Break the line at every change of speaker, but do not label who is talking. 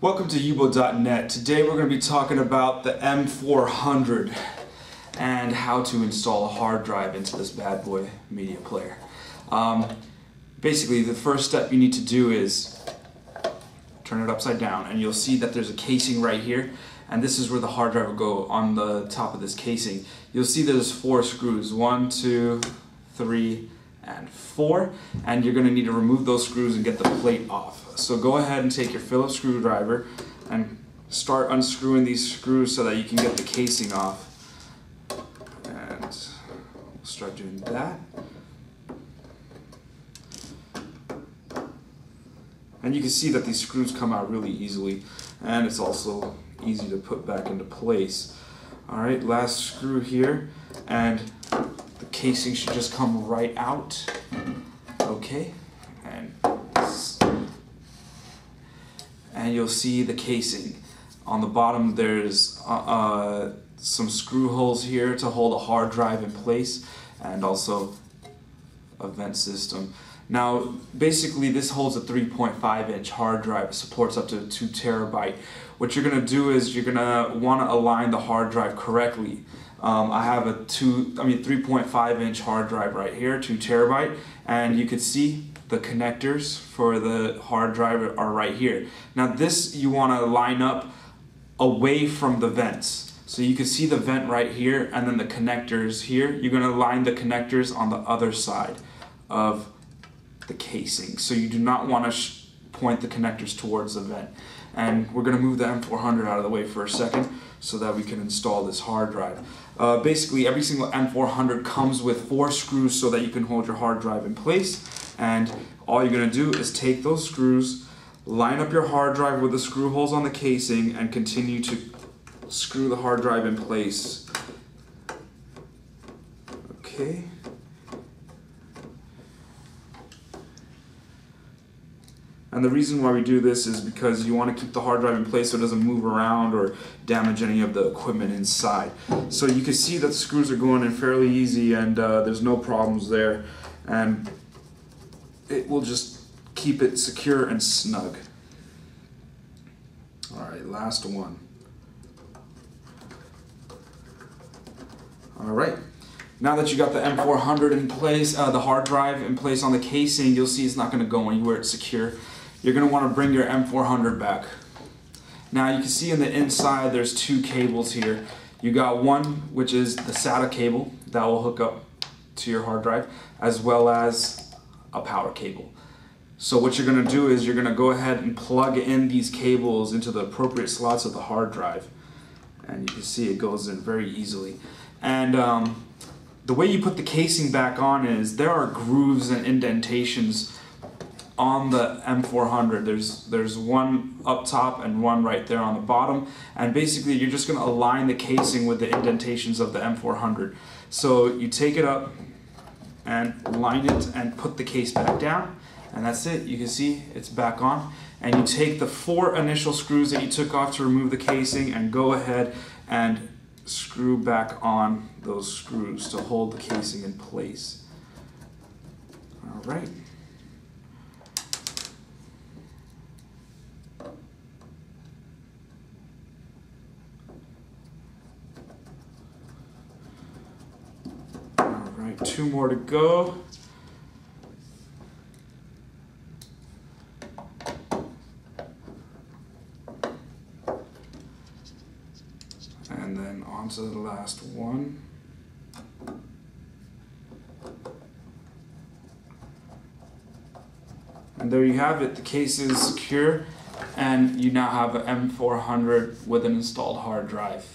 Welcome to Yubo.net. Today we're going to be talking about the M400 and how to install a hard drive into this bad boy media player. Basically, the first step you need to do is turn it upside down, and you'll see that there's a casing right here, and this is where the hard drive will go on the top of this casing. You'll see there's 4 screws, 1, 2, 3, and 4, and you're going to need to remove those screws and get the plate off. So go ahead and take your Phillips screwdriver and start unscrewing these screws so that you can get the casing off. And we'll start doing that. And you can see that these screws come out really easily, and it's also easy to put back into place. Alright, last screw here, and the casing should just come right out. Okay, and you'll see the casing. On the bottom there's some screw holes here to hold a hard drive in place, and also a vent system. Now basically this holds a 3.5-inch hard drive. It supports up to 2 terabyte. What you're going to do is you're going to want to align the hard drive correctly. I have a 3.5-inch hard drive right here, 2 terabyte, and you can see the connectors for the hard drive are right here. Now this you want to line up away from the vents. So you can see the vent right here, and then the connectors here. You're going to line the connectors on the other side of the casing. So you do not want to point the connectors towards the vent. And we're going to move the M400 out of the way for a second so that we can install this hard drive. Basically every single M400 comes with 4 screws so that you can hold your hard drive in place. And all you're going to do is take those screws, line up your hard drive with the screw holes on the casing, and continue to screw the hard drive in place. Okay. And the reason why we do this is because you want to keep the hard drive in place so it doesn't move around or damage any of the equipment inside. So you can see that the screws are going in fairly easy, and there's no problems there. And it will just keep it secure and snug. Alright, last one. Alright, now that you got the M400 in place, the hard drive in place on the casing, you'll see it's not going to go anywhere, it's secure. You're going to want to bring your M400 back. Now you can see in the inside there's 2 cables here. You got one which is the SATA cable that will hook up to your hard drive, as well as a power cable. So what you're going to do is you're going to go ahead and plug in these cables into the appropriate slots of the hard drive, and you can see it goes in very easily. And the way you put the casing back on is there are grooves and indentations on the M400. There's one up top and one right there on the bottom, and basically you're just going to align the casing with the indentations of the M400. So you take it up and line it and put the case back down, and that's it. You can see it's back on, and you take the 4 initial screws that you took off to remove the casing and go ahead and screw back on those screws to hold the casing in place. All right. Alright, 2 more to go. And then on to the last one. And there you have it. The case is secure, and you now have an M400 with an installed hard drive.